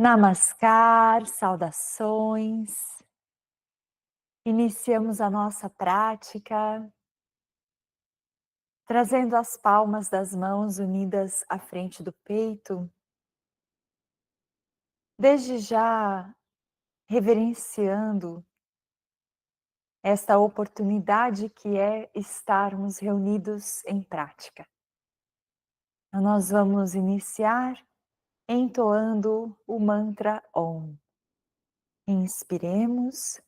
Namaskar, saudações. Iniciamos a nossa prática, trazendo as palmas das mãos unidas à frente do peito, desde já reverenciando esta oportunidade que é estarmos reunidos em prática. Então, nós vamos iniciar entoando o mantra Om. Inspiremos.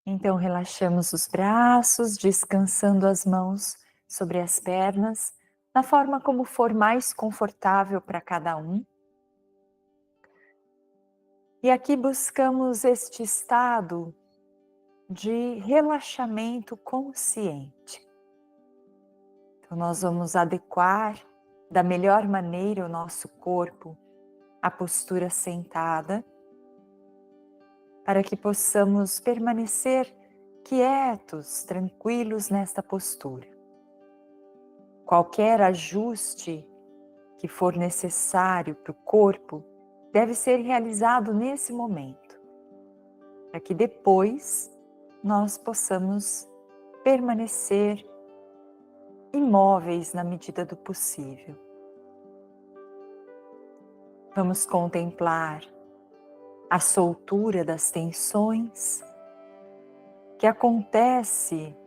Então relaxamos os braços, descansando as mãos sobre as pernas, da forma como for mais confortável para cada um. E aqui buscamos este estado de relaxamento consciente. Então nós vamos adequar da melhor maneira o nosso corpo à postura sentada, para que possamos permanecer quietos, tranquilos nesta postura. Qualquer ajuste que for necessário para o corpo deve ser realizado nesse momento, para que depois nós possamos permanecer imóveis na medida do possível. Vamos contemplar a soltura das tensões que acontece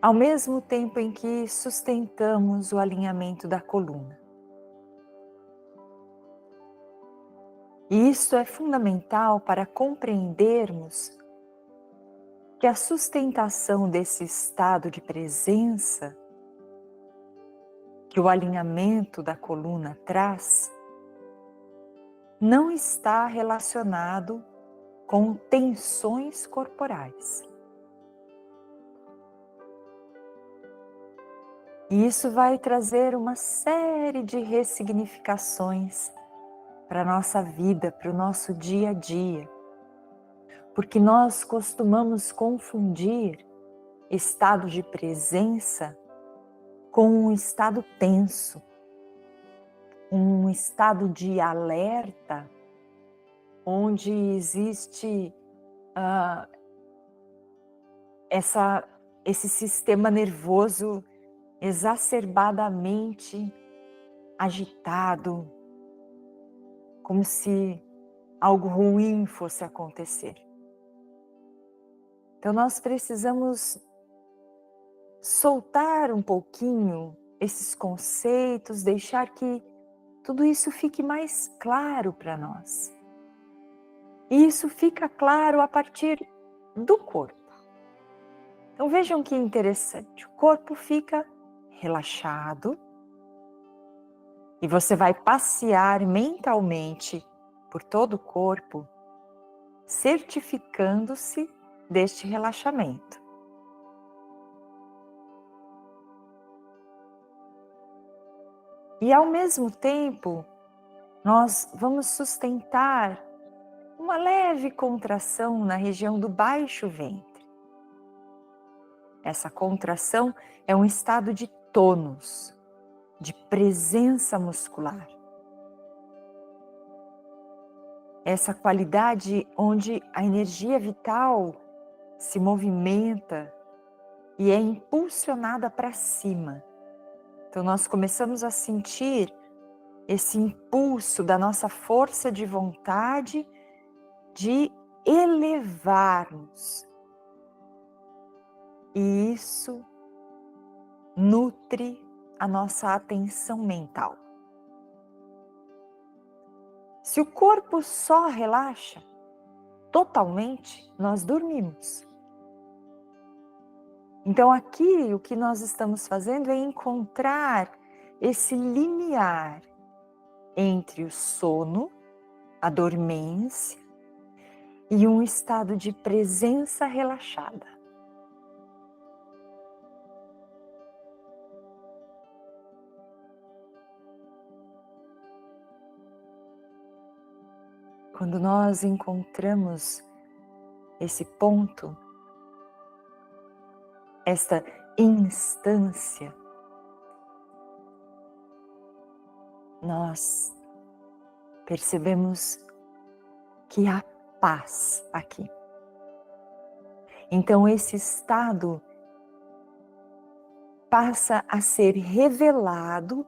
ao mesmo tempo em que sustentamos o alinhamento da coluna. E isso é fundamental para compreendermos que a sustentação desse estado de presença que o alinhamento da coluna traz não está relacionado com tensões corporais. E isso vai trazer uma série de ressignificações para a nossa vida, para o nosso dia a dia. Porque nós costumamos confundir estado de presença com um estado tenso, um estado de alerta, onde existe esse sistema nervoso exacerbadamente agitado, como se algo ruim fosse acontecer. Então nós precisamos soltar um pouquinho esses conceitos, deixar que tudo isso fique mais claro para nós. E isso fica claro a partir do corpo. Então vejam que interessante, o corpo fica relaxado e você vai passear mentalmente por todo o corpo, certificando-se deste relaxamento. E ao mesmo tempo, nós vamos sustentar uma leve contração na região do baixo ventre. Essa contração é um estado de tônus, de presença muscular. Essa qualidade onde a energia vital se movimenta e é impulsionada para cima. Então nós começamos a sentir esse impulso da nossa força de vontade de elevarmos. E isso nutre a nossa atenção mental. Se o corpo só relaxa totalmente, nós dormimos. Então aqui o que nós estamos fazendo é encontrar esse limiar entre o sono, a dormência e um estado de presença relaxada. quando nós encontramos esse ponto, esta instância, nós percebemos que há paz aqui. Então esse estado passa a ser revelado,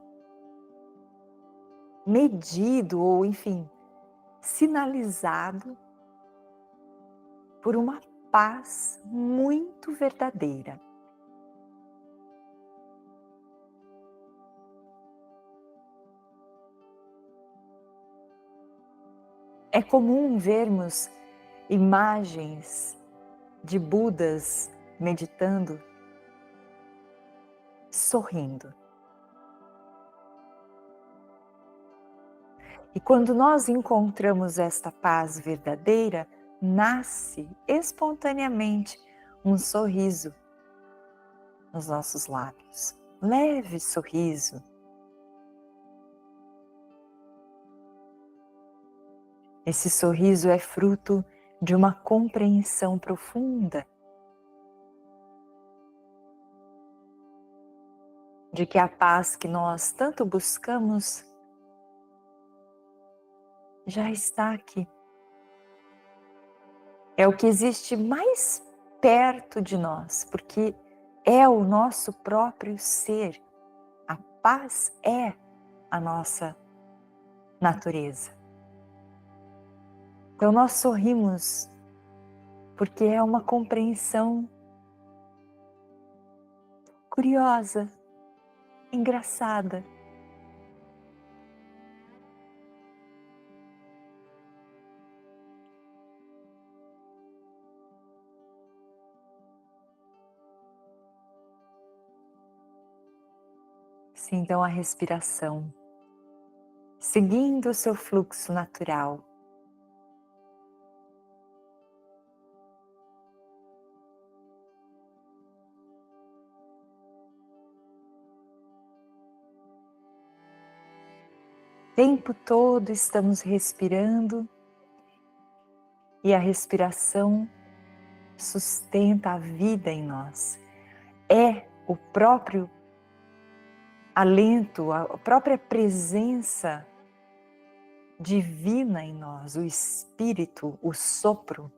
medido ou, enfim, sinalizado por uma paz muito verdadeira. É comum vermos imagens de Budas meditando, sorrindo. E quando nós encontramos esta paz verdadeira, nasce espontaneamente um sorriso nos nossos lábios. Leve sorriso. Esse sorriso é fruto de uma compreensão profunda de que a paz que nós tanto buscamos já está aqui. É o que existe mais perto de nós, porque é o nosso próprio ser. A paz é a nossa natureza. Então nós sorrimos porque é uma compreensão curiosa, engraçada. Sim, então a respiração, seguindo o seu fluxo natural. O tempo todo estamos respirando e a respiração sustenta a vida em nós. É o próprio alento, a própria presença divina em nós, o espírito, o sopro.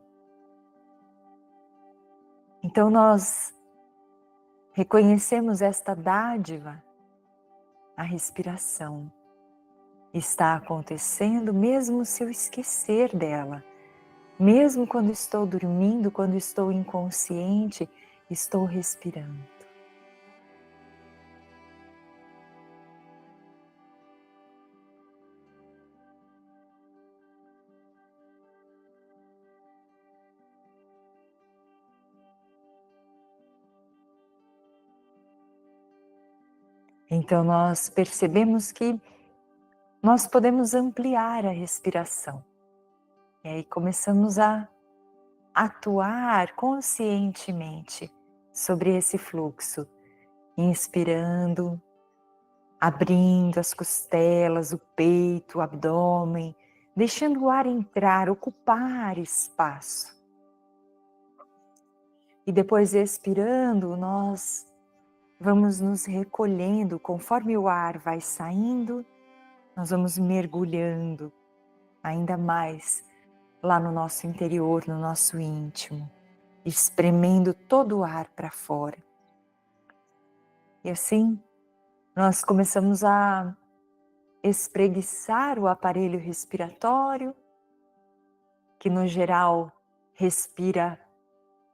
Então nós reconhecemos esta dádiva, a respiração. Está acontecendo mesmo se eu esquecer dela. Mesmo quando estou dormindo, quando estou inconsciente, estou respirando. Então nós percebemos que nós podemos ampliar a respiração. E aí começamos a atuar conscientemente sobre esse fluxo, inspirando, abrindo as costelas, o peito, o abdômen, deixando o ar entrar, ocupar espaço. E depois expirando, nós vamos nos recolhendo, conforme o ar vai saindo, nós vamos mergulhando ainda mais lá no nosso interior, no nosso íntimo, espremendo todo o ar para fora. E assim, nós começamos a espreguiçar o aparelho respiratório, que no geral respira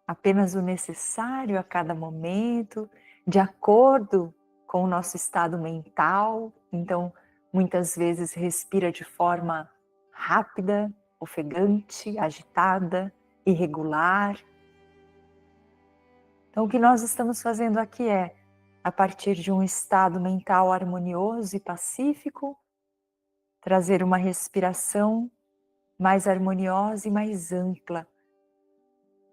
apenas o necessário a cada momento, de acordo com o nosso estado mental. Então, muitas vezes respira de forma rápida, ofegante, agitada, irregular. Então, o que nós estamos fazendo aqui é, a partir de um estado mental harmonioso e pacífico, trazer uma respiração mais harmoniosa e mais ampla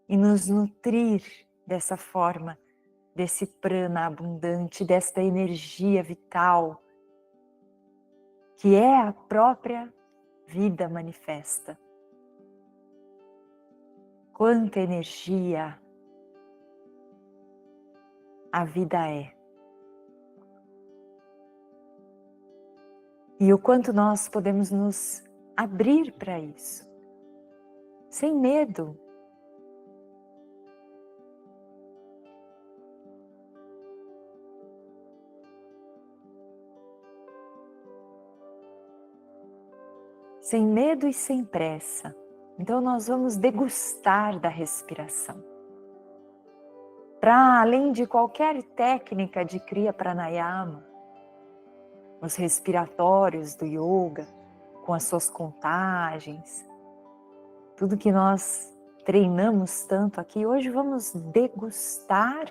e nos nutrir dessa forma, desse prana abundante, desta energia vital, que é a própria vida manifesta. quanta energia a vida é. E o quanto nós podemos nos abrir para isso, sem medo. Sem medo e sem pressa. Então nós vamos degustar da respiração. Para além de qualquer técnica de Kriya Pranayama, os respiratórios do yoga, com as suas contagens, tudo que nós treinamos tanto aqui, hoje vamos degustar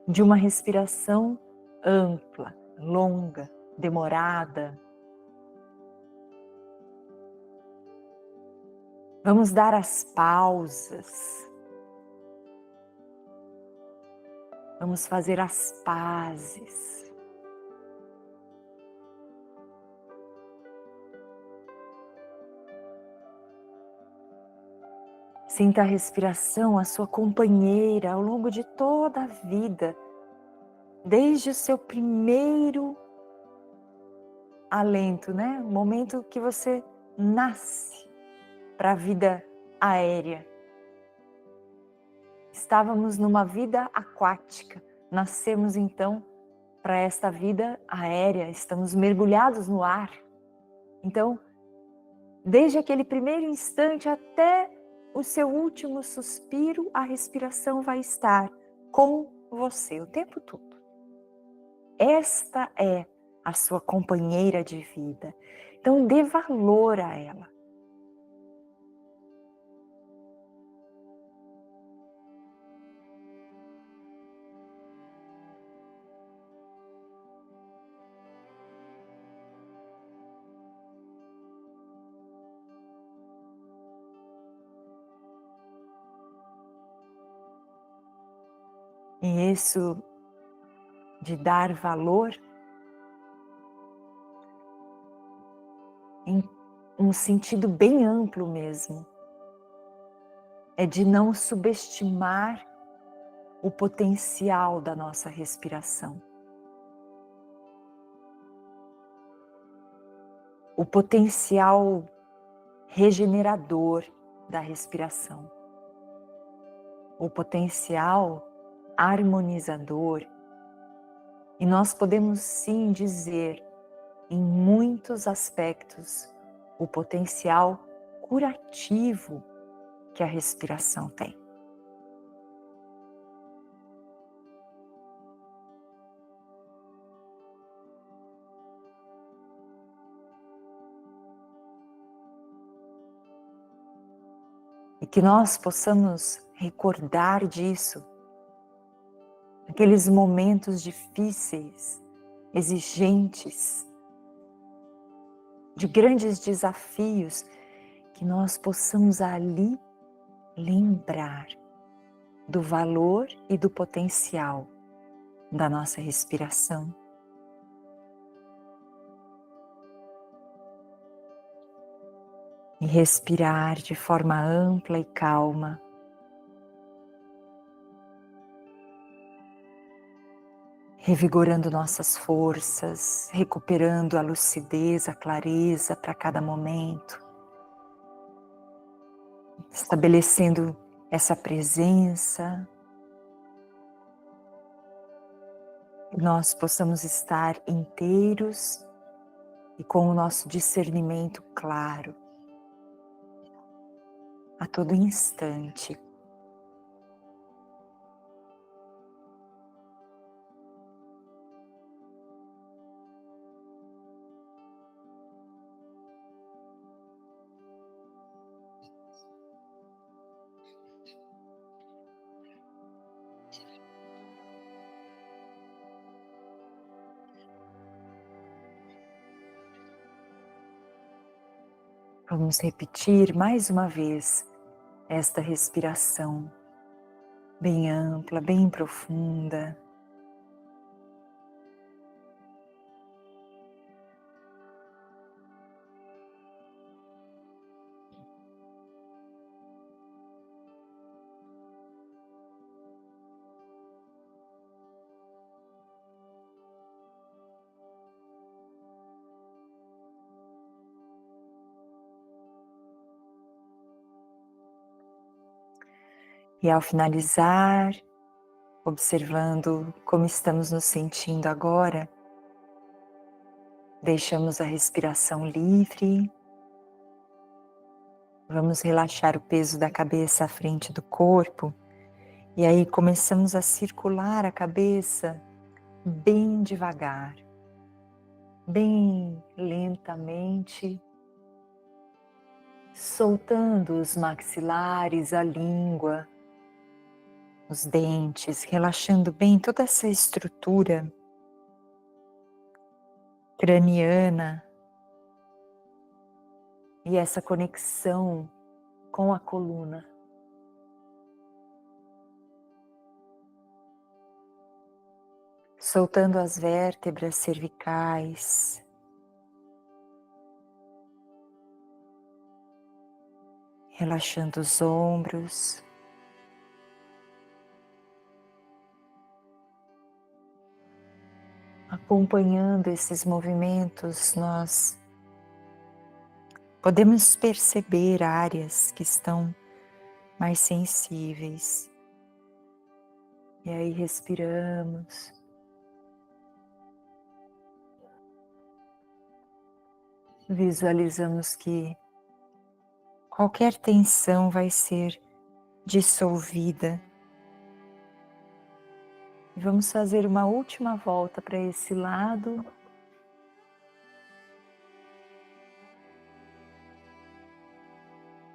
de uma respiração ampla, longa, demorada. Vamos dar as pausas. Vamos fazer as pazes. Sinta a respiração, a sua companheira ao longo de toda a vida, desde o seu primeiro alento, né? O momento que você nasce para a vida aérea. Estávamos numa vida aquática, nascemos então para esta vida aérea, estamos mergulhados no ar. Então, desde aquele primeiro instante até o seu último suspiro, a respiração vai estar com você o tempo todo. Esta é a sua companheira de vida. Então, dê valor a ela. E isso de dar valor em um sentido bem amplo mesmo, é de não subestimar o potencial da nossa respiração. O potencial regenerador da respiração. O potencial harmonizador. E nós podemos sim dizer, em muitos aspectos, o potencial curativo que a respiração tem. E que nós possamos recordar disso, aqueles momentos difíceis, exigentes, de grandes desafios, que nós possamos ali lembrar do valor e do potencial da nossa respiração. E respirar de forma ampla e calma. Revigorando nossas forças, recuperando a lucidez, a clareza para cada momento. Estabelecendo essa presença. Que nós possamos estar inteiros e com o nosso discernimento claro. A todo instante. Vamos repetir mais uma vez esta respiração bem ampla, bem profunda. E ao finalizar, observando como estamos nos sentindo agora, deixamos a respiração livre. Vamos relaxar o peso da cabeça à frente do corpo. E aí começamos a circular a cabeça bem devagar, bem lentamente, soltando os maxilares, a língua, os dentes, relaxando bem toda essa estrutura craniana e essa conexão com a coluna. Soltando as vértebras cervicais, relaxando os ombros, acompanhando esses movimentos, nós podemos perceber áreas que estão mais sensíveis. E aí respiramos. Visualizamos que qualquer tensão vai ser dissolvida. E vamos fazer uma última volta para esse lado.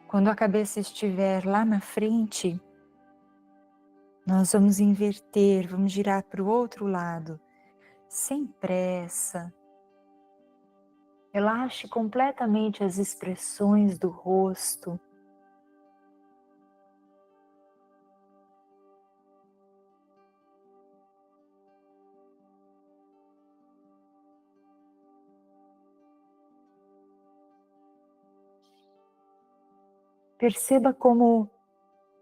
Quando a cabeça estiver lá na frente, nós vamos inverter, vamos girar para o outro lado, sem pressa. Relaxe completamente as expressões do rosto. Perceba como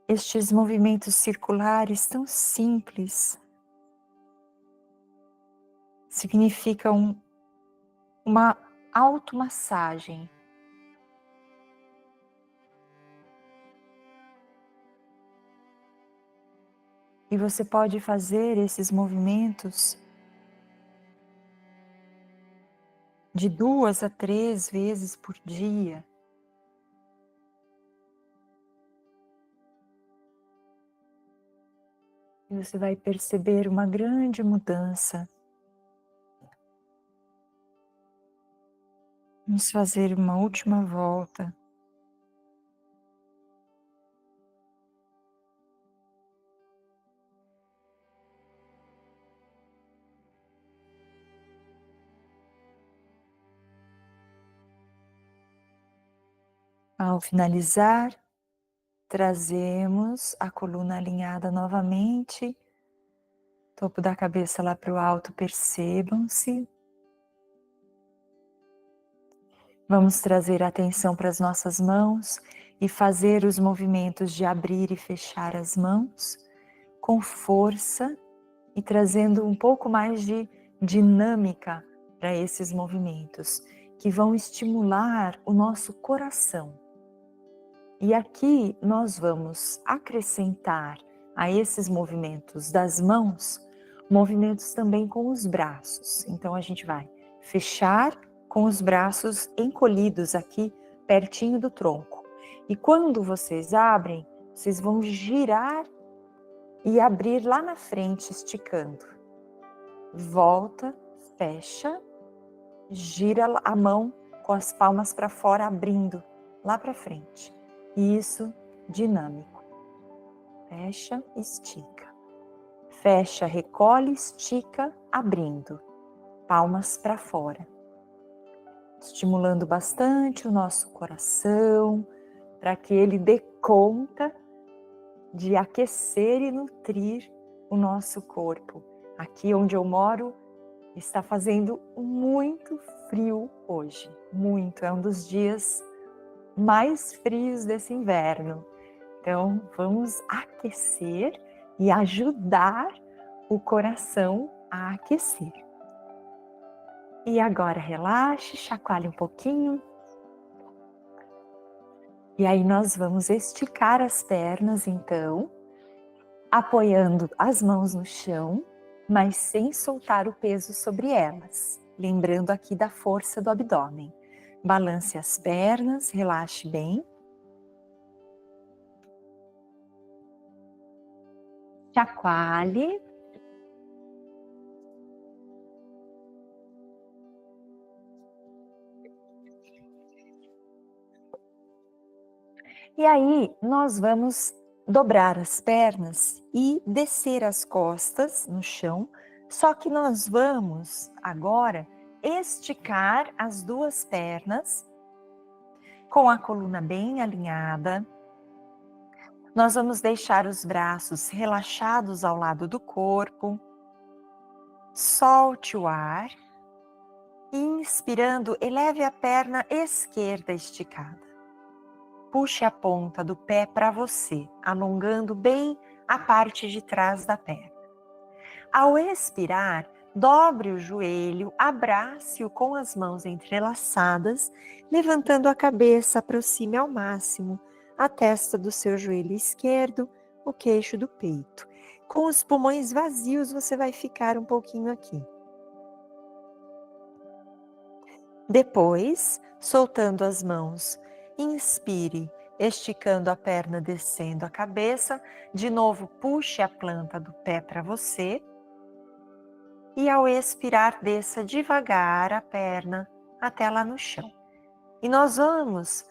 estes movimentos circulares tão simples significam uma automassagem. E você pode fazer esses movimentos de 2 a 3 vezes por dia. E você vai perceber uma grande mudança. Vamos fazer uma última volta. Ao finalizar, trazemos a coluna alinhada novamente, topo da cabeça lá para o alto, percebam-se. Vamos trazer a atenção para as nossas mãos e fazer os movimentos de abrir e fechar as mãos com força e trazendo um pouco mais de dinâmica para esses movimentos, que vão estimular o nosso coração. E aqui nós vamos acrescentar a esses movimentos das mãos, movimentos também com os braços. Então a gente vai fechar com os braços encolhidos aqui pertinho do tronco. E quando vocês abrem, vocês vão girar e abrir lá na frente, esticando. Volta, fecha, gira a mão com as palmas para fora, abrindo lá para frente. E isso dinâmico. Fecha, estica. Fecha, recolhe, estica, abrindo. Palmas para fora. Estimulando bastante o nosso coração, para que ele dê conta de aquecer e nutrir o nosso corpo. Aqui onde eu moro está fazendo muito frio hoje, muito, é um dos dias mais frios desse inverno. Então vamos aquecer e ajudar o coração a aquecer. E agora relaxe, chacoalhe um pouquinho. E aí nós vamos esticar as pernas então, apoiando as mãos no chão, mas sem soltar o peso sobre elas. Lembrando aqui da força do abdômen. Balance as pernas, relaxe bem. Chacoalhe. E aí, nós vamos dobrar as pernas e descer as costas no chão, só que nós vamos agora esticar as duas pernas com a coluna bem alinhada. Nós vamos deixar os braços relaxados ao lado do corpo. Solte o ar. Inspirando, eleve a perna esquerda esticada. Puxe a ponta do pé para você, alongando bem a parte de trás da perna. Ao expirar, dobre o joelho, abrace-o com as mãos entrelaçadas, levantando a cabeça, aproxime ao máximo a testa do seu joelho esquerdo, o queixo do peito. Com os pulmões vazios, você vai ficar um pouquinho aqui. Depois, soltando as mãos, inspire, esticando a perna, descendo a cabeça. De novo, puxe a planta do pé para você. E ao expirar, desça devagar a perna até lá no chão. E nós vamos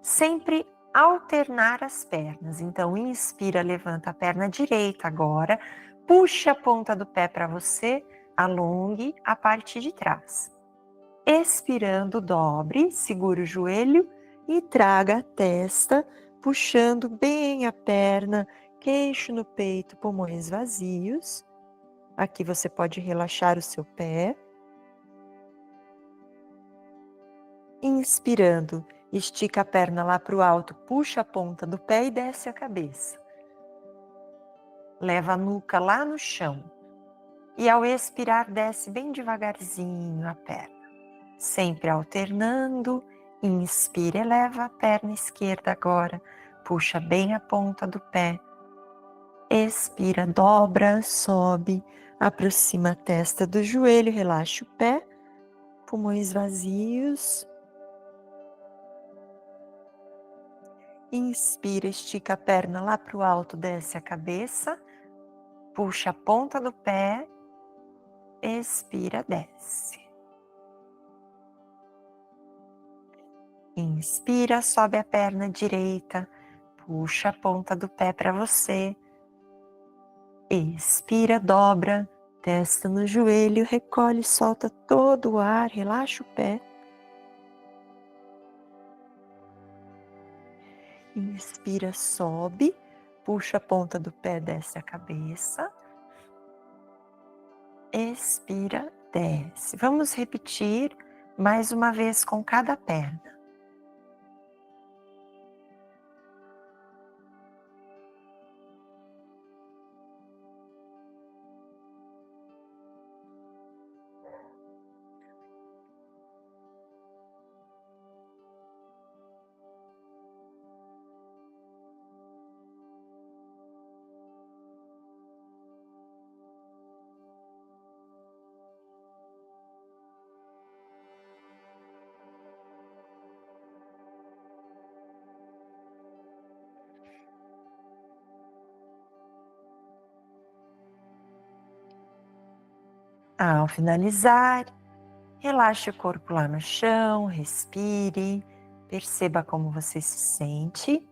sempre alternar as pernas. Então, inspira, levanta a perna direita agora. Puxe a ponta do pé para você, alongue a parte de trás. Expirando, dobre, segura o joelho e traga a testa, puxando bem a perna, queixo no peito, pulmões vazios. Aqui você pode relaxar o seu pé. Inspirando, estica a perna lá para o alto, puxa a ponta do pé e desce a cabeça. Leva a nuca lá no chão. E ao expirar, desce bem devagarzinho a perna. Sempre alternando, inspira, eleva a perna esquerda agora, puxa bem a ponta do pé, expira, dobra, sobe, aproxima a testa do joelho, relaxa o pé, pulmões vazios, inspira, estica a perna lá para o alto, desce a cabeça, puxa a ponta do pé, expira, desce. Inspira, sobe a perna direita, puxa a ponta do pé para você. Expira, dobra, testa no joelho, recolhe, solta todo o ar, relaxa o pé. Inspira, sobe, puxa a ponta do pé, desce a cabeça. Expira, desce. Vamos repetir mais uma vez com cada perna. Ao finalizar, relaxe o corpo lá no chão, respire, perceba como você se sente.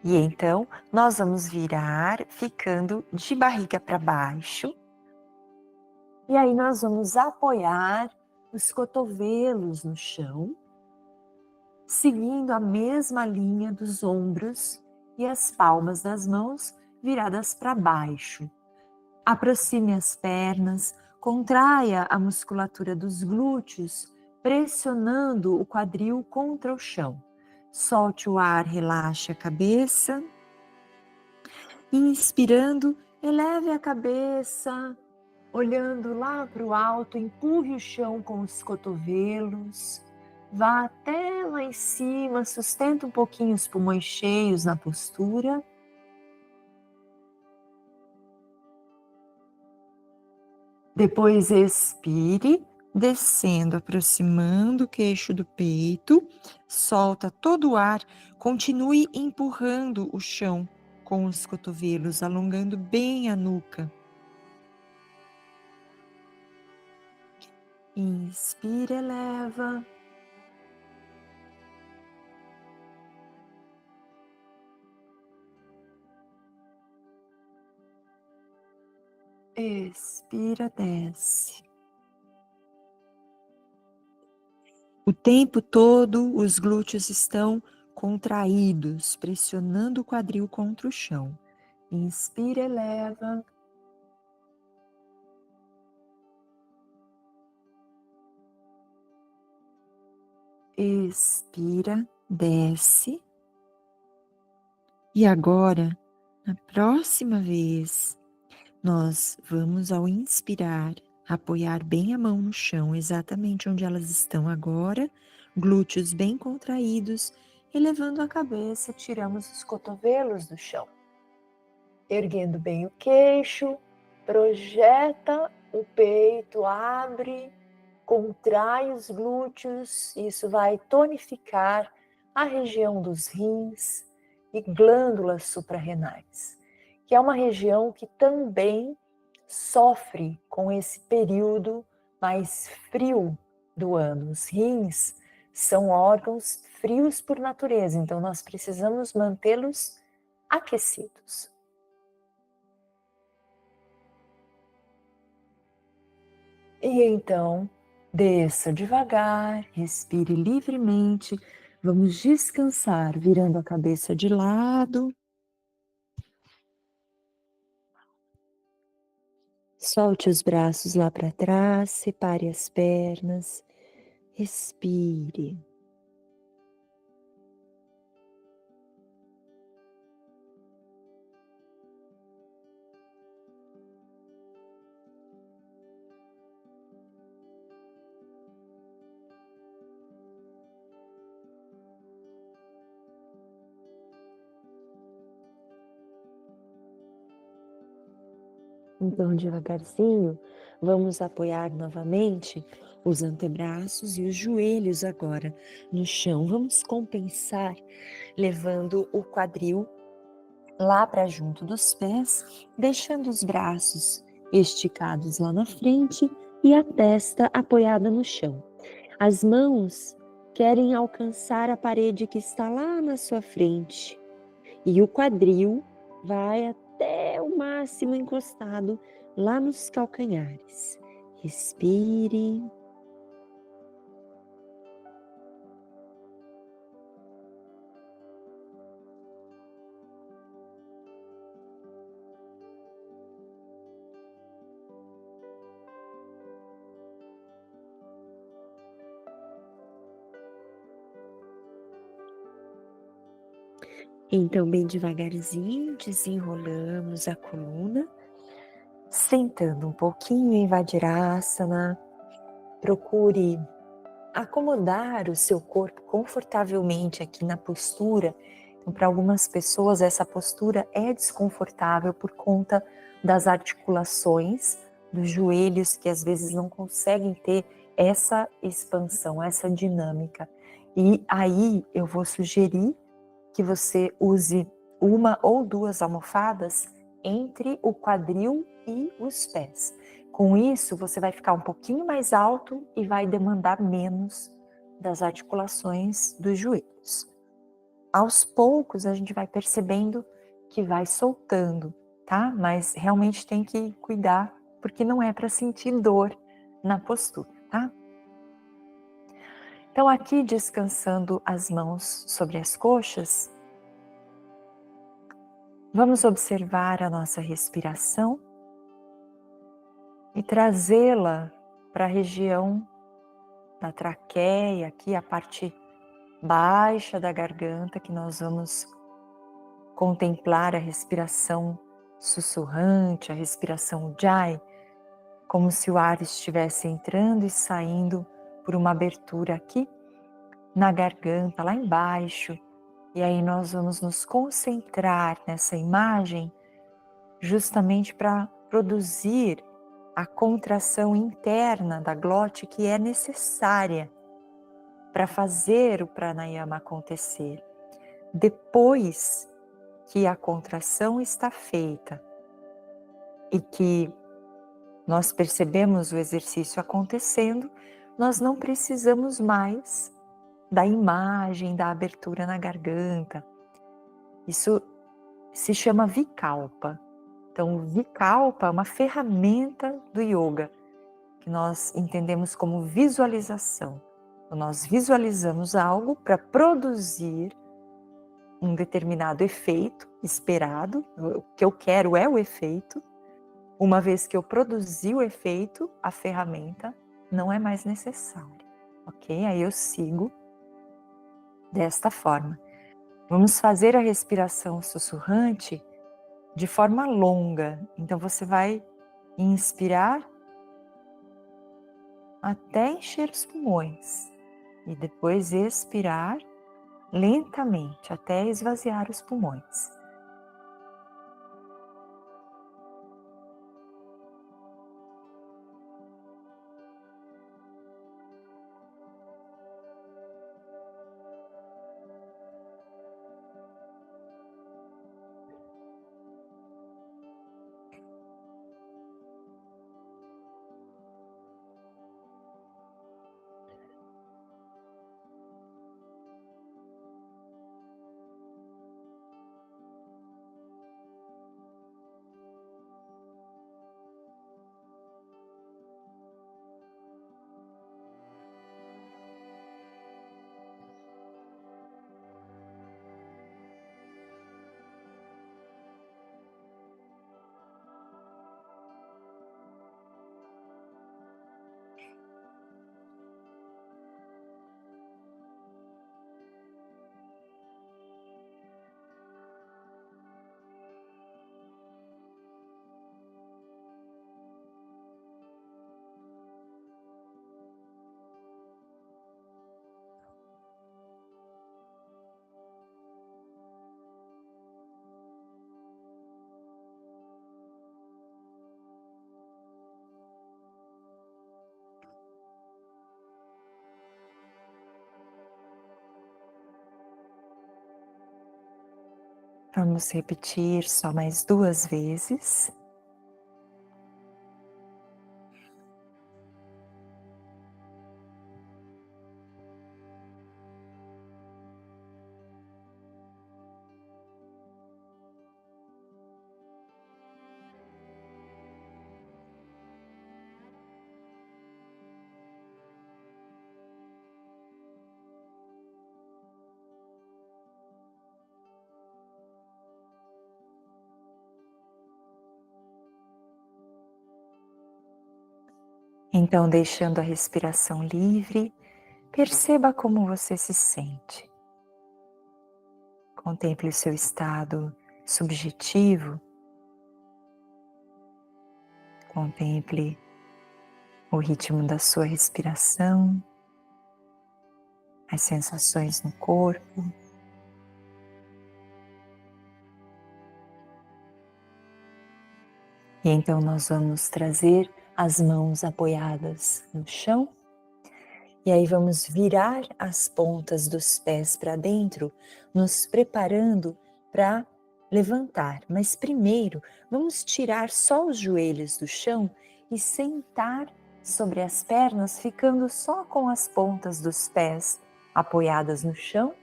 E então, nós vamos virar, ficando de barriga para baixo. E aí nós vamos apoiar os cotovelos no chão, seguindo a mesma linha dos ombros e as palmas das mãos viradas para baixo. Aproxime as pernas, contraia a musculatura dos glúteos, pressionando o quadril contra o chão. Solte o ar, relaxe a cabeça. Inspirando, eleve a cabeça, olhando lá para o alto, empurre o chão com os cotovelos. vá até lá em cima, sustenta um pouquinho os pulmões cheios na postura. Depois expire, descendo, aproximando o queixo do peito, solta todo o ar, continue empurrando o chão com os cotovelos, alongando bem a nuca. Inspira, eleva. Expira, desce. O tempo todo os glúteos estão contraídos, pressionando o quadril contra o chão. Inspira, eleva. Expira, desce. E agora, na próxima vez, nós vamos, ao inspirar, apoiar bem a mão no chão, exatamente onde elas estão agora, glúteos bem contraídos, elevando a cabeça, tiramos os cotovelos do chão. Erguendo bem o queixo, projeta o peito, abre, contrai os glúteos, isso vai tonificar a região dos rins e glândulas suprarrenais, que é uma região que também sofre com esse período mais frio do ano. Os rins são órgãos frios por natureza, então nós precisamos mantê-los aquecidos. E então, desça devagar, respire livremente, vamos descansar, virando a cabeça de lado. Solte os braços lá para trás, separe as pernas, respire. Então, devagarzinho, vamos apoiar novamente os antebraços e os joelhos agora no chão. Vamos compensar, levando o quadril lá para junto dos pés, deixando os braços esticados lá na frente e a testa apoiada no chão. As mãos querem alcançar a parede que está lá na sua frente e o quadril vai até o máximo encostado lá nos calcanhares. Respire. Então, bem devagarzinho, desenrolamos a coluna, sentando um pouquinho em Vajrasana. Procure acomodar o seu corpo confortavelmente aqui na postura. Então, para algumas pessoas, essa postura é desconfortável por conta das articulações dos joelhos, que às vezes não conseguem ter essa expansão, essa dinâmica. E aí eu vou sugerir que você use uma ou duas almofadas entre o quadril e os pés. Com isso, você vai ficar um pouquinho mais alto e vai demandar menos das articulações dos joelhos. Aos poucos, a gente vai percebendo que vai soltando, tá? Mas realmente tem que cuidar, porque não é para sentir dor na postura, tá? Então, aqui descansando as mãos sobre as coxas, vamos observar a nossa respiração e trazê-la para a região da traqueia, aqui a parte baixa da garganta, que nós vamos contemplar a respiração sussurrante, a respiração Ujjayi, como se o ar estivesse entrando e saindo por uma abertura aqui na garganta, lá embaixo. E aí nós vamos nos concentrar nessa imagem justamente para produzir a contração interna da glote que é necessária para fazer o pranayama acontecer. Depois que a contração está feita e que nós percebemos o exercício acontecendo, nós não precisamos mais da imagem da abertura na garganta. Isso se chama Vikalpa. Então, o Vikalpa é uma ferramenta do yoga que nós entendemos como visualização. Então, nós visualizamos algo para produzir um determinado efeito esperado. O que eu quero é o efeito. Uma vez que eu produzi o efeito, a ferramenta não é mais necessária, ok? Aí eu sigo desta forma. Vamos fazer a respiração sussurrante de forma longa. Então você vai inspirar até encher os pulmões e depois expirar lentamente até esvaziar os pulmões. Vamos repetir só mais 2 vezes. Então, deixando a respiração livre, perceba como você se sente. Contemple o seu estado subjetivo. Contemple o ritmo da sua respiração, as sensações no corpo. E então nós vamos trazer as mãos apoiadas no chão. E aí vamos virar as pontas dos pés para dentro, nos preparando para levantar. Mas primeiro, vamos tirar só os joelhos do chão e sentar sobre as pernas, ficando só com as pontas dos pés apoiadas no chão,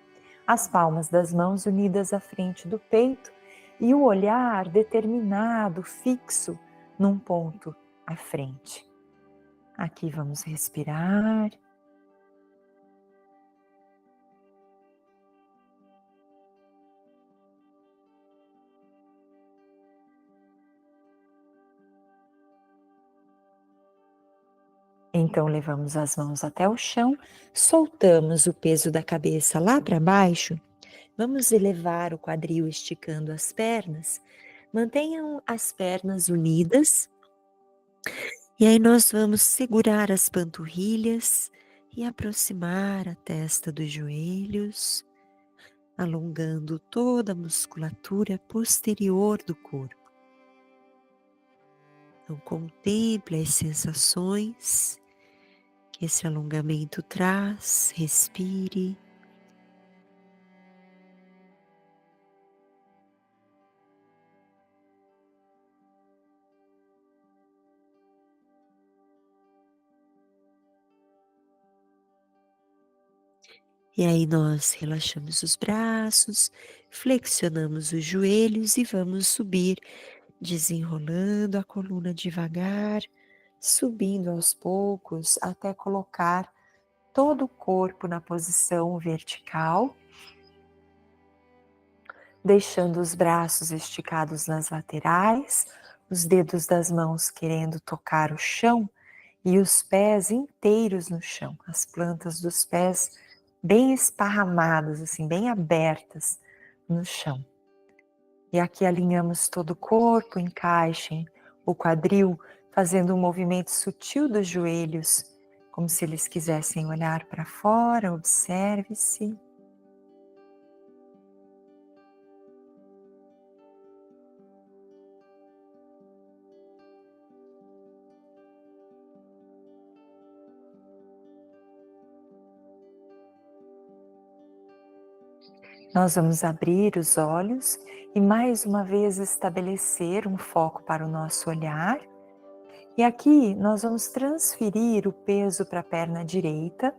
as palmas das mãos unidas à frente do peito e o olhar determinado, fixo, num ponto à frente. Aqui vamos respirar. Então levamos as mãos até o chão, soltamos o peso da cabeça lá para baixo, vamos elevar o quadril esticando as pernas, mantenham as pernas unidas e aí nós vamos segurar as panturrilhas e aproximar a testa dos joelhos, alongando toda a musculatura posterior do corpo. Então, contemple as sensações que esse alongamento traz, respire. E aí nós relaxamos os braços, flexionamos os joelhos e vamos subir, desenrolando a coluna devagar, subindo aos poucos até colocar todo o corpo na posição vertical, deixando os braços esticados nas laterais, os dedos das mãos querendo tocar o chão e os pés inteiros no chão, as plantas dos pés bem esparramadas, assim, bem abertas no chão. E aqui alinhamos todo o corpo, encaixem o quadril, fazendo um movimento sutil dos joelhos, como se eles quisessem olhar para fora, observe-se. Nós vamos abrir os olhos e mais uma vez estabelecer um foco para o nosso olhar. E aqui nós vamos transferir o peso para a perna direita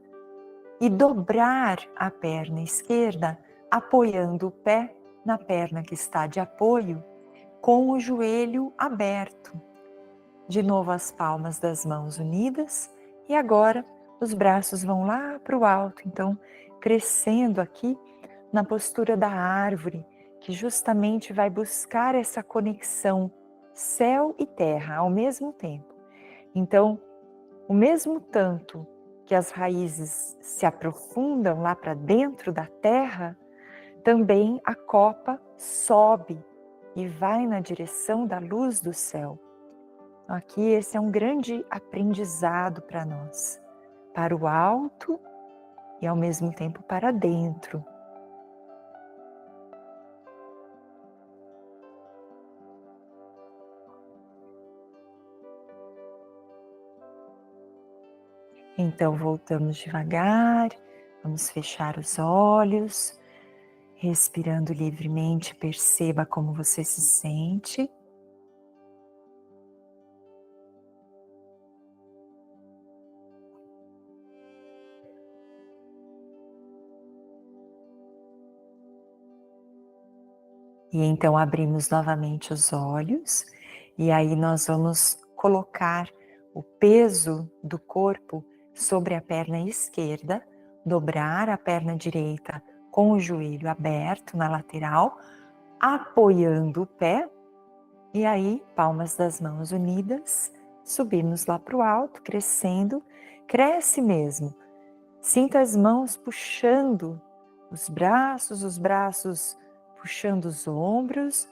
e dobrar a perna esquerda, apoiando o pé na perna que está de apoio, com o joelho aberto. De novo as palmas das mãos unidas e agora os braços vão lá para o alto, então crescendo aqui na postura da árvore, que justamente vai buscar essa conexão céu e terra ao mesmo tempo. Então, o mesmo tanto que as raízes se aprofundam lá para dentro da terra, também a copa sobe e vai na direção da luz do céu. Aqui esse é um grande aprendizado para nós, para o alto e ao mesmo tempo para dentro. Então voltamos devagar, vamos fechar os olhos, respirando livremente, perceba como você se sente. E então abrimos novamente os olhos e aí nós vamos colocar o peso do corpo sobre a perna esquerda, dobrar a perna direita com o joelho aberto na lateral, apoiando o pé e aí palmas das mãos unidas, subimos lá para o alto, crescendo, cresce mesmo. Sinta as mãos puxando os braços puxando os ombros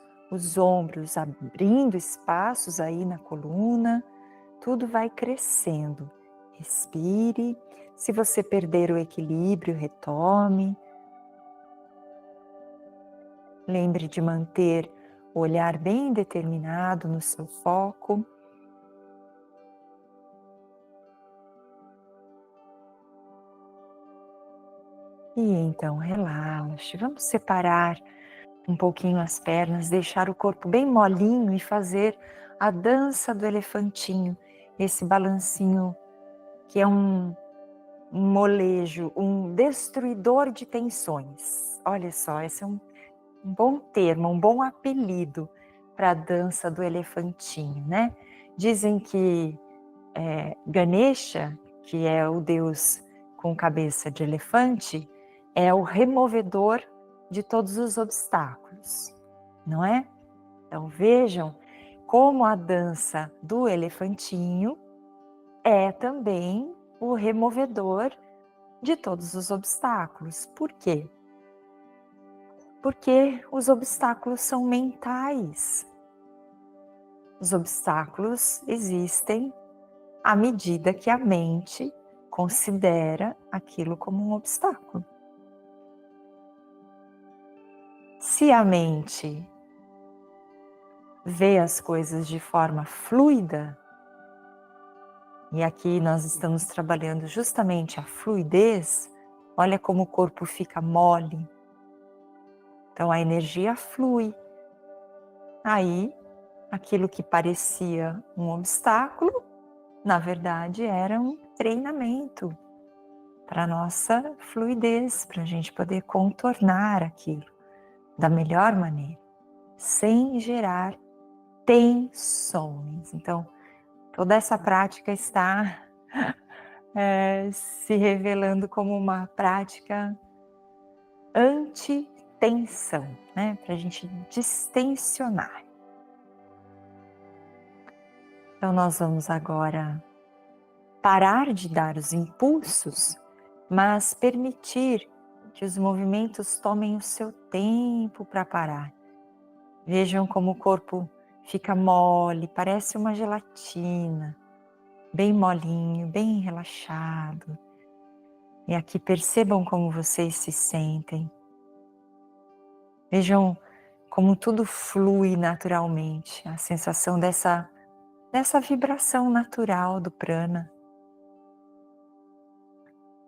abrindo espaços aí na coluna, tudo vai crescendo. Respire, se você perder o equilíbrio, retome. Lembre de manter o olhar bem determinado no seu foco. E então relaxe, vamos separar um pouquinho as pernas, deixar o corpo bem molinho e fazer a dança do elefantinho, esse balancinho que é um molejo, um destruidor de tensões. Olha só, esse é um bom termo, um bom apelido para a dança do elefantinho, né? Dizem que Ganesha, que é o deus com cabeça de elefante, é o removedor de todos os obstáculos, não é? Então vejam como a dança do elefantinho é também o removedor de todos os obstáculos. Por quê? Porque os obstáculos são mentais. Os obstáculos existem à medida que a mente considera aquilo como um obstáculo. Se a mente vê as coisas de forma fluida, e aqui nós estamos trabalhando justamente a fluidez, olha como o corpo fica mole. Então a energia flui. Aí, aquilo que parecia um obstáculo, na verdade era um treinamento para a nossa fluidez, para a gente poder contornar aquilo da melhor maneira, sem gerar tensões. Então, toda essa prática está se revelando como uma prática anti-tensão, né? Para a gente distensionar. Então, nós vamos agora parar de dar os impulsos, mas permitir que os movimentos tomem o seu tempo para parar. Vejam como o corpo fica mole, parece uma gelatina, bem molinho, bem relaxado. E aqui percebam como vocês se sentem. Vejam como tudo flui naturalmente, a sensação dessa vibração natural do prana.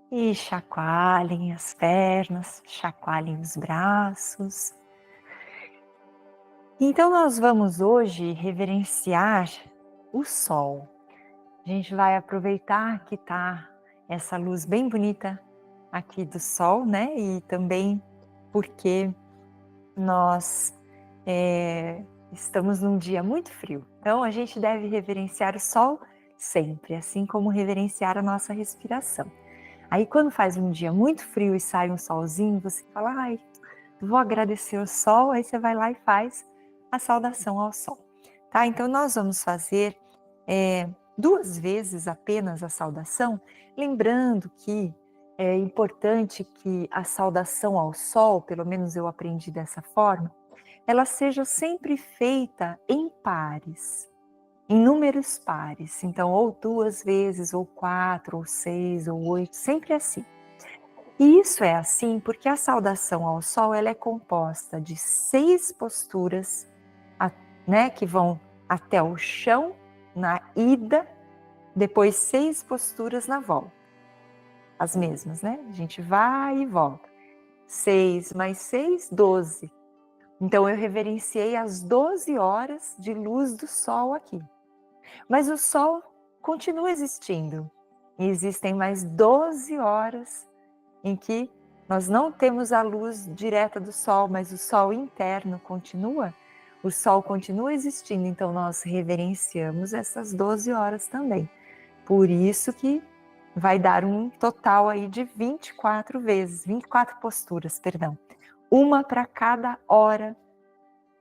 E chacoalhem as pernas, chacoalhem os braços. Então nós vamos hoje reverenciar o sol. A gente vai aproveitar que está essa luz bem bonita aqui do sol, né? E também porque nós estamos num dia muito frio. Então a gente deve reverenciar o sol sempre, assim como reverenciar a nossa respiração. Aí quando faz um dia muito frio e sai um solzinho, você fala, ai, vou agradecer o sol, aí você vai lá e faz a saudação ao sol. Tá? Então nós vamos fazer 2 vezes apenas a saudação, lembrando que é importante que a saudação ao sol, pelo menos eu aprendi dessa forma, ela seja sempre feita em pares, em números pares. Então, ou 2 vezes, ou 4, ou 6, ou 8, sempre assim. E isso é assim porque a saudação ao sol ela é composta de 6 posturas, né, que vão até o chão na ida, depois 6 posturas na volta. As mesmas, né? A gente vai e volta. 6 mais 6, 12. Então eu reverenciei as 12 horas de luz do sol aqui. Mas o sol continua existindo. E existem mais 12 horas em que nós não temos a luz direta do sol, mas o sol interno continua. O sol continua existindo, então nós reverenciamos essas 12 horas também. Por isso que vai dar um total aí de 24 vezes, 24 posturas, perdão. Uma para cada hora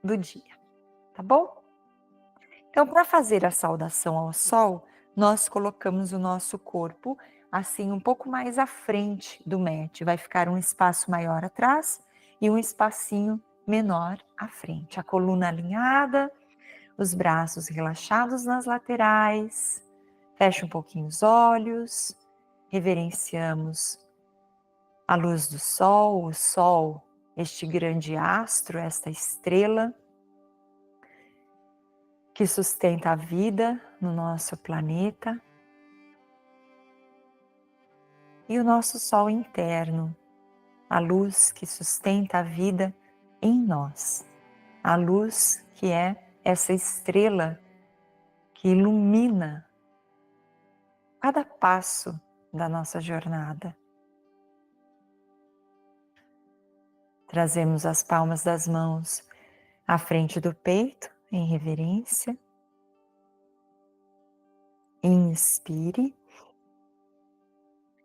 do dia, tá bom? Então, para fazer a saudação ao sol, nós colocamos o nosso corpo assim um pouco mais à frente do mat. Vai ficar um espaço maior atrás e um espacinho menor à frente. A coluna alinhada, os braços relaxados nas laterais. Fecha um pouquinho os olhos. Reverenciamos a luz do sol, o sol, este grande astro, esta estrela que sustenta a vida no nosso planeta, e o nosso sol interno, a luz que sustenta a vida em nós, a luz que é essa estrela que ilumina cada passo da nossa jornada. Trazemos as palmas das mãos à frente do peito, em reverência. Inspire.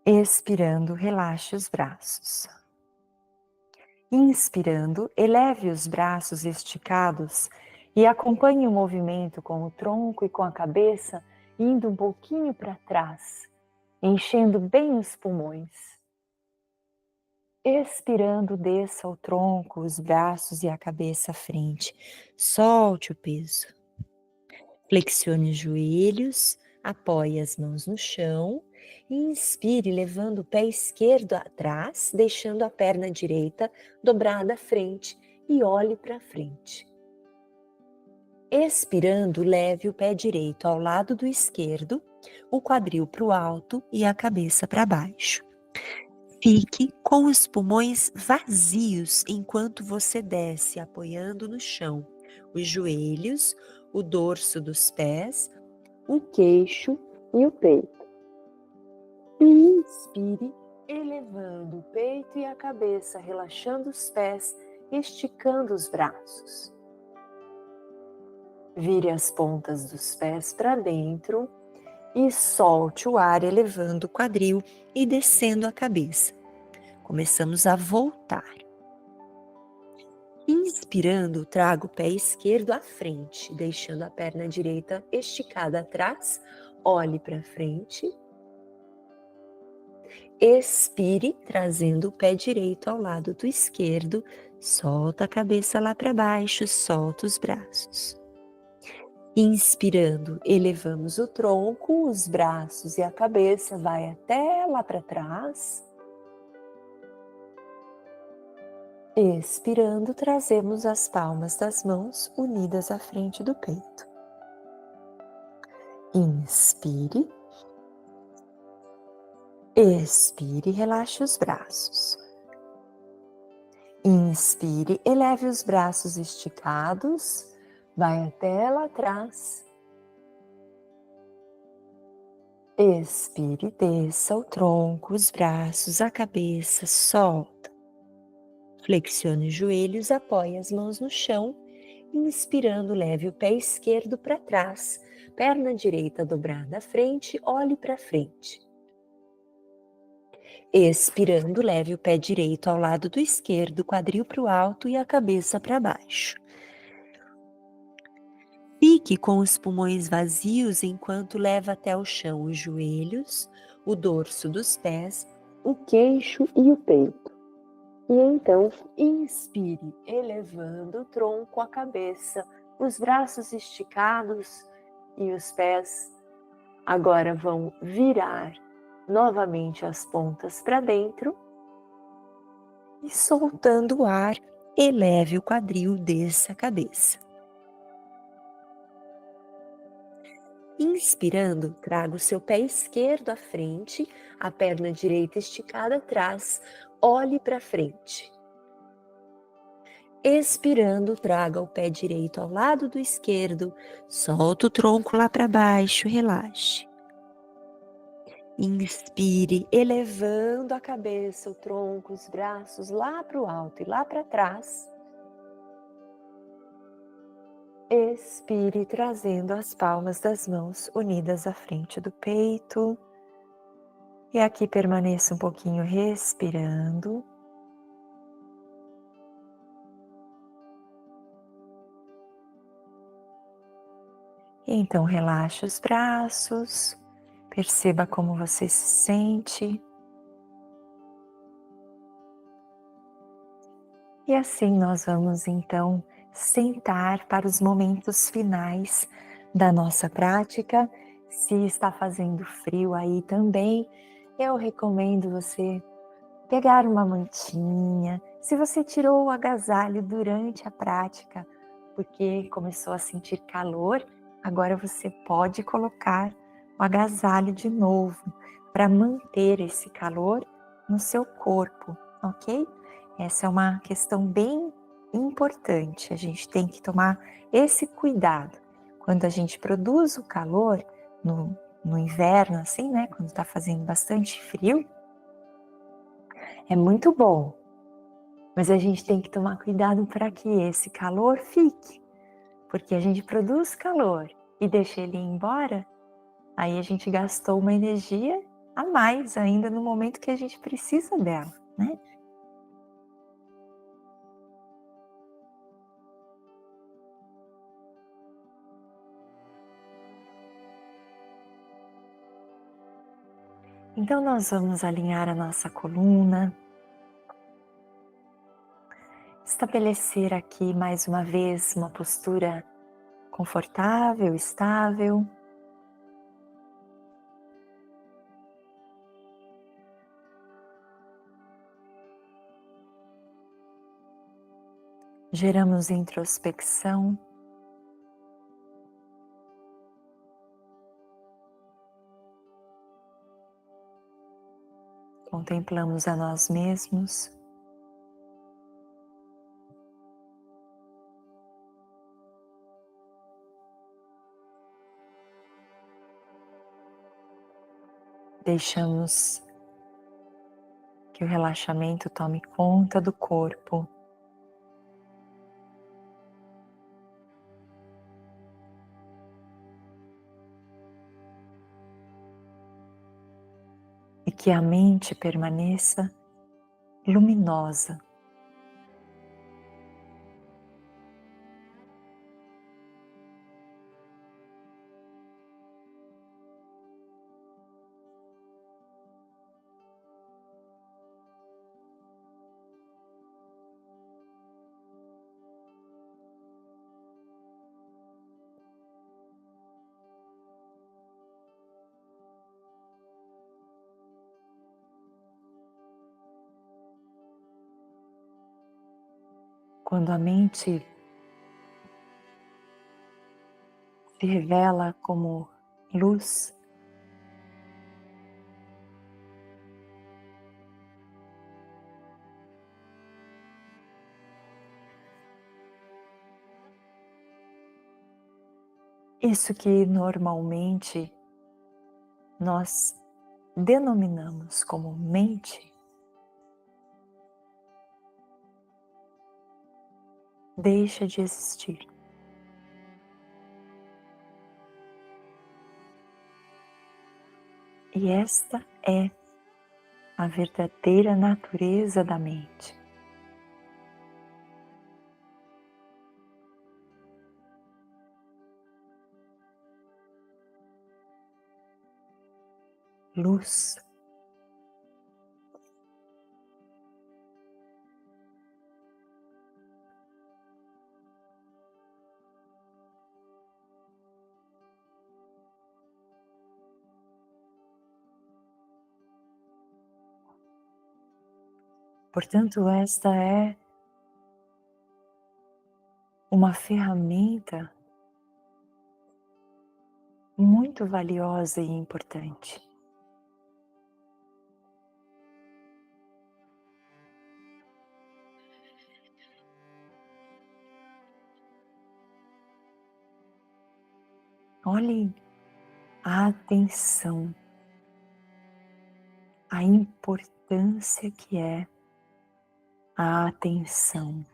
Expirando, relaxe os braços. Inspirando, eleve os braços esticados e acompanhe o movimento com o tronco e com a cabeça, indo um pouquinho para trás, enchendo bem os pulmões. Expirando, desça o tronco, os braços e a cabeça à frente. Solte o peso. Flexione os joelhos, apoie as mãos no chão Inspire, levando o pé esquerdo atrás, deixando a perna direita dobrada à frente e olhe para frente. Expirando, leve o pé direito ao lado do esquerdo, o quadril para o alto e a cabeça para baixo. Fique com os pulmões vazios enquanto você desce, apoiando no chão os joelhos, o dorso dos pés, o queixo e o peito. Inspire, elevando o peito e a cabeça, relaxando os pés, esticando os braços. Vire as pontas dos pés para dentro e solte o ar, elevando o quadril e descendo a cabeça. Começamos a voltar. Inspirando, traga o pé esquerdo à frente, deixando a perna direita esticada atrás. Olhe para frente. Expire, trazendo o pé direito ao lado do esquerdo. Solta a cabeça lá para baixo, solta os braços. Inspirando, elevamos o tronco, os braços e a cabeça vai até lá para trás. Expirando, trazemos as palmas das mãos unidas à frente do peito. Inspire. Expire, relaxe os braços. Inspire, eleve os braços esticados. Vai até lá atrás. Expire, desça o tronco, os braços, a cabeça, solta. Flexione os joelhos, apoie as mãos no chão. Inspirando, leve o pé esquerdo para trás, perna direita dobrada à frente, olhe para frente. Expirando, leve o pé direito ao lado do esquerdo, quadril para o alto e a cabeça para baixo. Fique com os pulmões vazios enquanto leva até o chão os joelhos, o dorso dos pés, o queixo e o peito. E então, inspire, elevando o tronco, a cabeça, os braços esticados e os pés. Agora vão virar novamente as pontas para dentro e soltando o ar, eleve o quadril, desça a cabeça. Inspirando, traga o seu pé esquerdo à frente, a perna direita esticada atrás, olhe para frente. Expirando, traga o pé direito ao lado do esquerdo, solta o tronco lá para baixo, relaxe. Inspire, elevando a cabeça, o tronco, os braços lá para o alto e lá para trás. Expire, trazendo as palmas das mãos unidas à frente do peito. E aqui permaneça um pouquinho respirando. E então relaxe os braços, perceba como você se sente. E assim nós vamos então sentar para os momentos finais da nossa prática. Se está fazendo frio aí também, eu recomendo você pegar uma mantinha. Se você tirou o agasalho durante a prática, porque começou a sentir calor, agora você pode colocar o agasalho de novo para manter esse calor no seu corpo, ok? Essa é uma questão bem importante, a gente tem que tomar esse cuidado. Quando a gente produz o calor no inverno, assim, né, quando está fazendo bastante frio, é muito bom, mas a gente tem que tomar cuidado para que esse calor fique, porque a gente produz calor e deixa ele ir embora, aí a gente gastou uma energia a mais ainda no momento que a gente precisa dela, né? Então nós vamos alinhar a nossa coluna, estabelecer aqui mais uma vez uma postura confortável, estável. geramos introspecção, contemplamos a nós mesmos, deixamos que o relaxamento tome conta do corpo. E que a mente permaneça luminosa. Quando a mente se revela como luz, isso que normalmente nós denominamos como mente, deixa de existir. E esta é a verdadeira natureza da mente. Luz. Portanto, esta é uma ferramenta muito valiosa e importante. Olhem a atenção, a importância que é a atenção.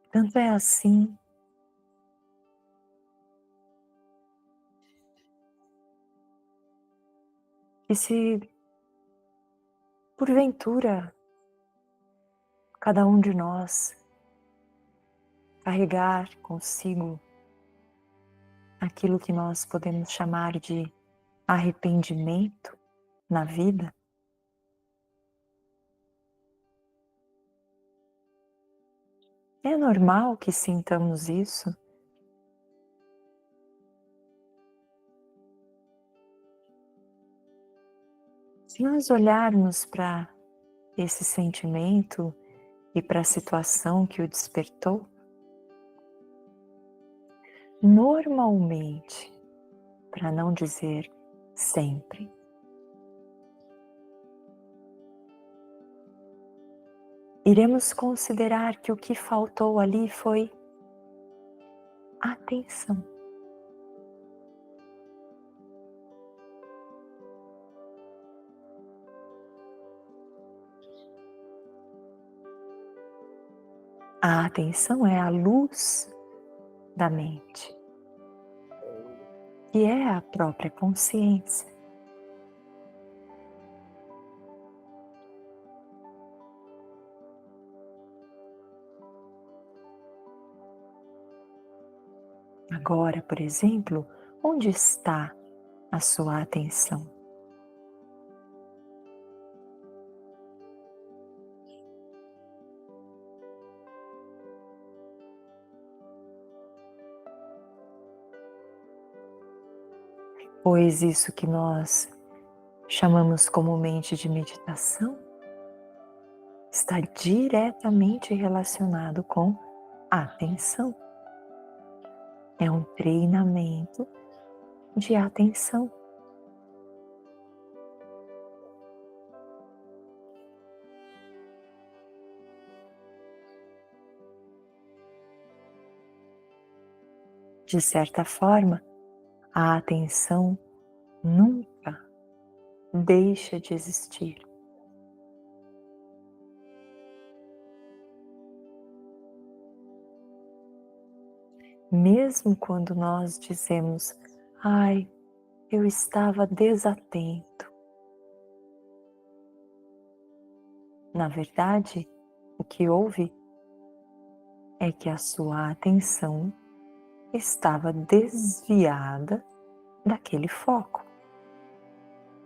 Tanto é assim que se porventura cada um de nós carregar consigo aquilo que nós podemos chamar de arrependimento na vida, é normal que sintamos isso. Se nós olharmos para esse sentimento e para a situação que o despertou, normalmente, para não dizer sempre, iremos considerar que o que faltou ali foi atenção. A atenção é a luz da mente, que é a própria consciência. Agora, por exemplo, onde está a sua atenção? Pois isso que nós chamamos comumente de meditação, está diretamente relacionado com a atenção. É um treinamento de atenção. De certa forma, a atenção nunca deixa de existir. Mesmo quando nós dizemos, ai, eu estava desatento. Na verdade, o que houve é que a sua atenção estava desviada daquele foco,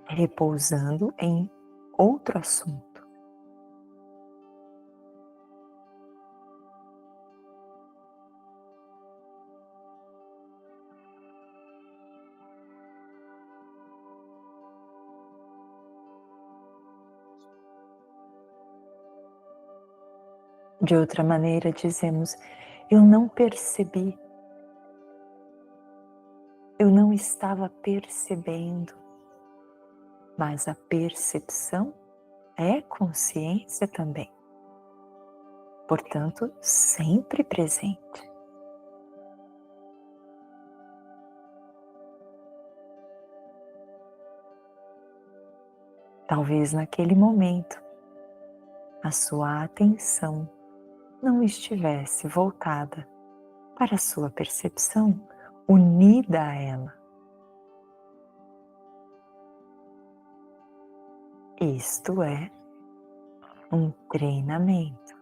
repousando em outro assunto. De outra maneira, dizemos, eu não percebi, eu não estava percebendo, mas a percepção é consciência também, portanto, sempre presente. Talvez naquele momento a sua atenção não estivesse voltada para a sua percepção, unida a ela. Isto é um treinamento.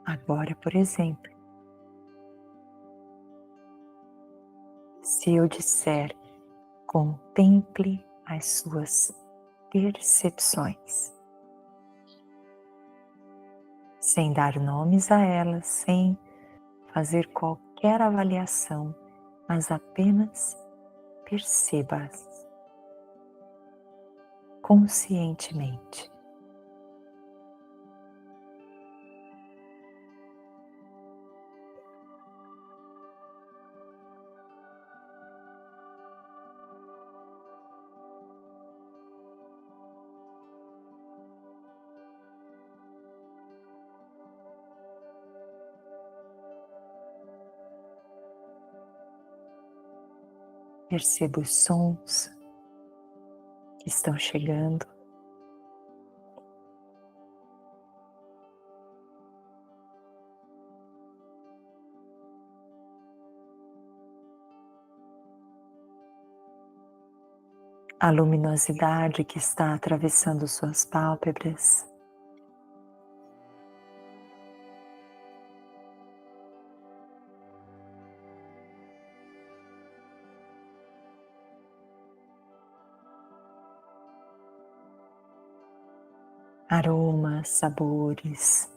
Agora, por exemplo, se eu disser, contemple as suas percepções, sem dar nomes a elas, sem fazer qualquer avaliação, mas apenas perceba-as conscientemente. Perceba os sons que estão chegando. A luminosidade que está atravessando suas pálpebras. Aromas, sabores,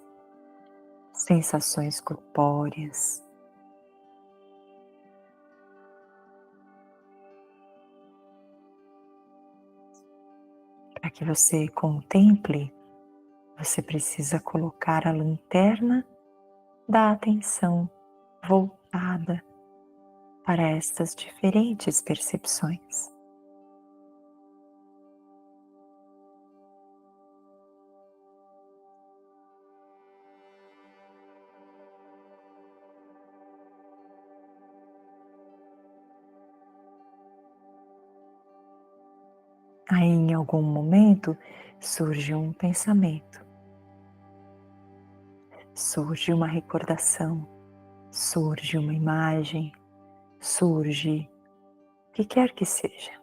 sensações corpóreas. Para que você contemple, você precisa colocar a lanterna da atenção voltada para estas diferentes percepções. Aí, em algum momento, surge um pensamento, surge uma recordação, surge uma imagem, surge o que quer que seja.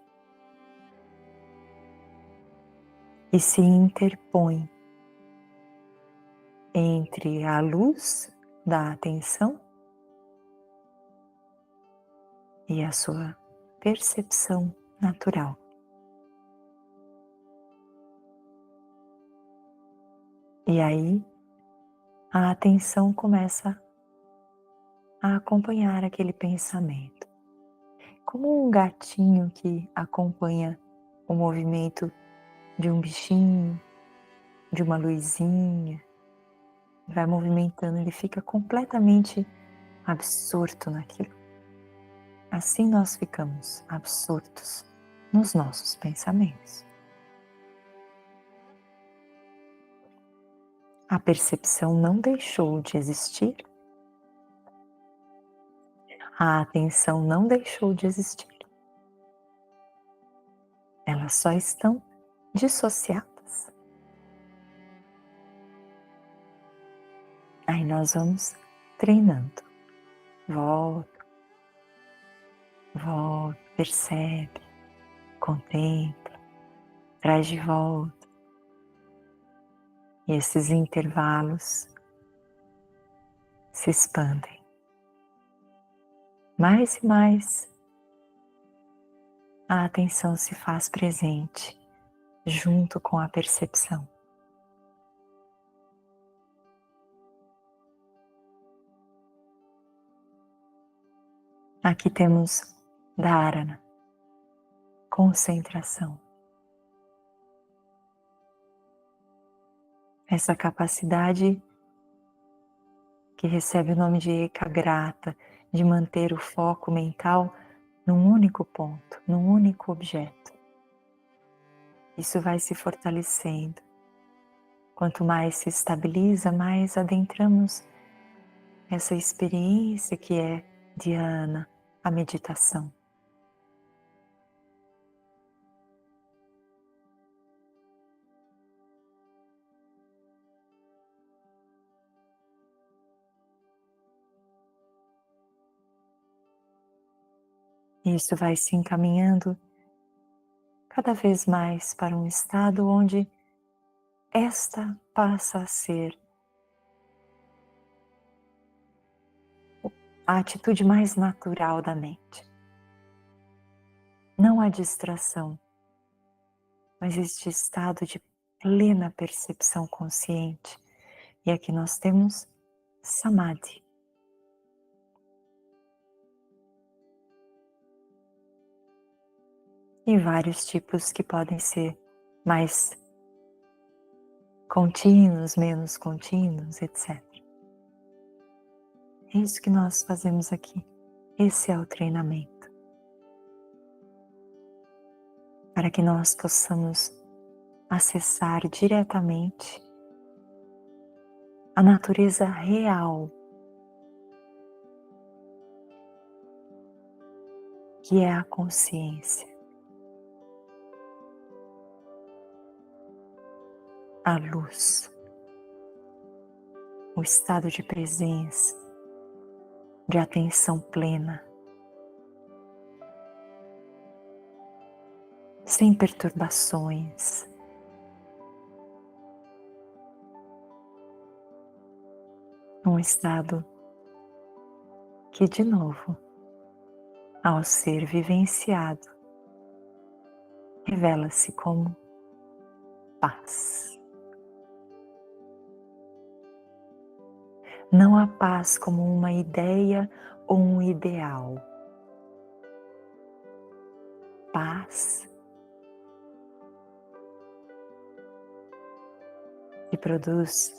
E se interpõe entre a luz da atenção e a sua percepção natural. E aí, a atenção começa a acompanhar aquele pensamento. como um gatinho que acompanha o movimento de um bichinho, de uma luzinha, vai movimentando, ele fica completamente absorto naquilo. Assim nós ficamos absortos nos nossos pensamentos. A percepção não deixou de existir, a atenção não deixou de existir. Elas só estão dissociadas. Aí nós vamos treinando. Volta, volta, percebe, contempla, traz de volta. E esses intervalos se expandem. Mais e mais a atenção se faz presente junto com a percepção. Aqui temos dharana, concentração. Essa capacidade que recebe o nome de ekagrata, de manter o foco mental num único ponto, num único objeto. Isso vai se fortalecendo. Quanto mais se estabiliza, mais adentramos essa experiência que é dhyana, a meditação. Isso vai se encaminhando cada vez mais para um estado onde esta passa a ser a atitude mais natural da mente. Não a distração, mas este estado de plena percepção consciente. E aqui nós temos samadhi. E vários tipos que podem ser mais contínuos, menos contínuos, etc. É isso que nós fazemos aqui. Esse é o treinamento. Para que nós possamos acessar diretamente a natureza real, que é a consciência, a luz, o estado de presença, de atenção plena, sem perturbações. Um estado que, de novo, ao ser vivenciado, revela-se como paz. Não a paz como uma ideia ou um ideal. Paz que produz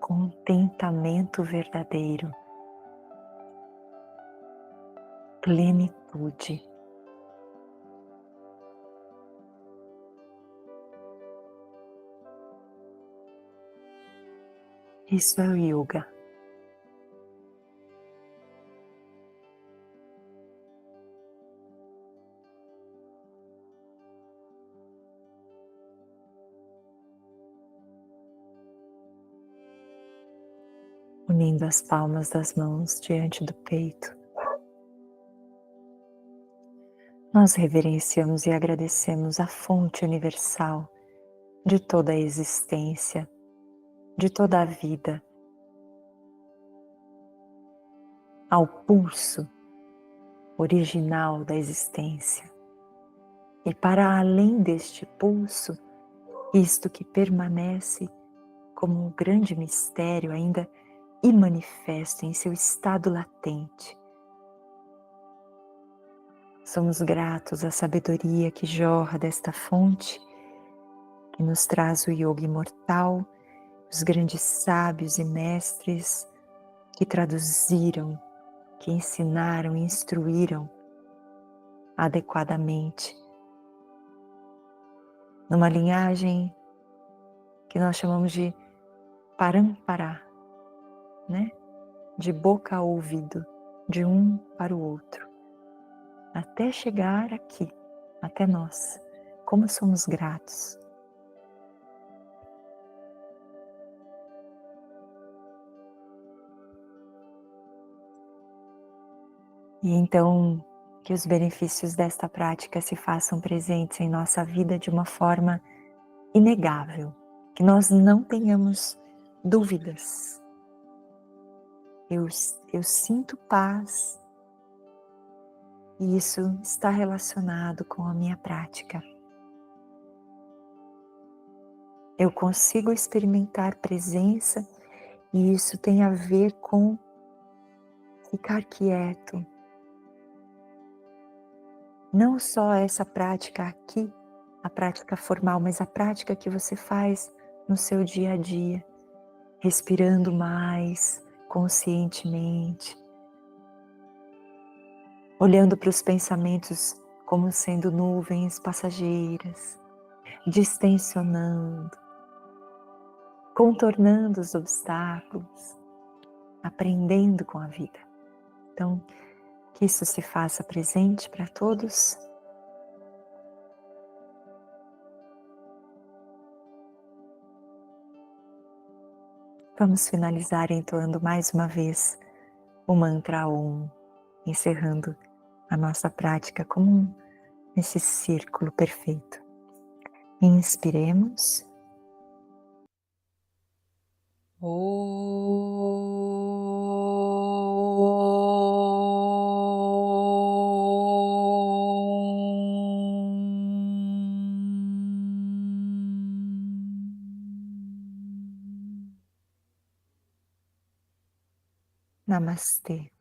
contentamento verdadeiro, plenitude. Isso é o yoga. Unindo as palmas das mãos diante do peito, nós reverenciamos e agradecemos a fonte universal de toda a existência, de toda a vida, ao pulso original da existência. E para além deste pulso, isto que permanece como um grande mistério ainda imanifesto em seu estado latente, Somos gratos à sabedoria que jorra desta fonte, que nos traz o yoga imortal, os grandes sábios e mestres que traduziram, que ensinaram e instruíram adequadamente, numa linhagem que nós chamamos de Parampara, né? De boca a ouvido, de um para o outro, até chegar aqui, até nós. Como somos gratos. E então, que os benefícios desta prática se façam presentes em nossa vida de uma forma inegável, que nós não tenhamos dúvidas. Eu sinto paz e isso está relacionado com a minha prática. Eu consigo experimentar presença e isso tem a ver com ficar quieto. Não só essa prática aqui, a prática formal, mas a prática que você faz no seu dia a dia, respirando mais conscientemente, olhando para os pensamentos como sendo nuvens passageiras, distensionando, contornando os obstáculos, aprendendo com a vida. Então, que isso se faça presente para todos. Vamos finalizar entoando mais uma vez o mantra Om, encerrando a nossa prática como nesse círculo perfeito. Inspiremos. Namastê.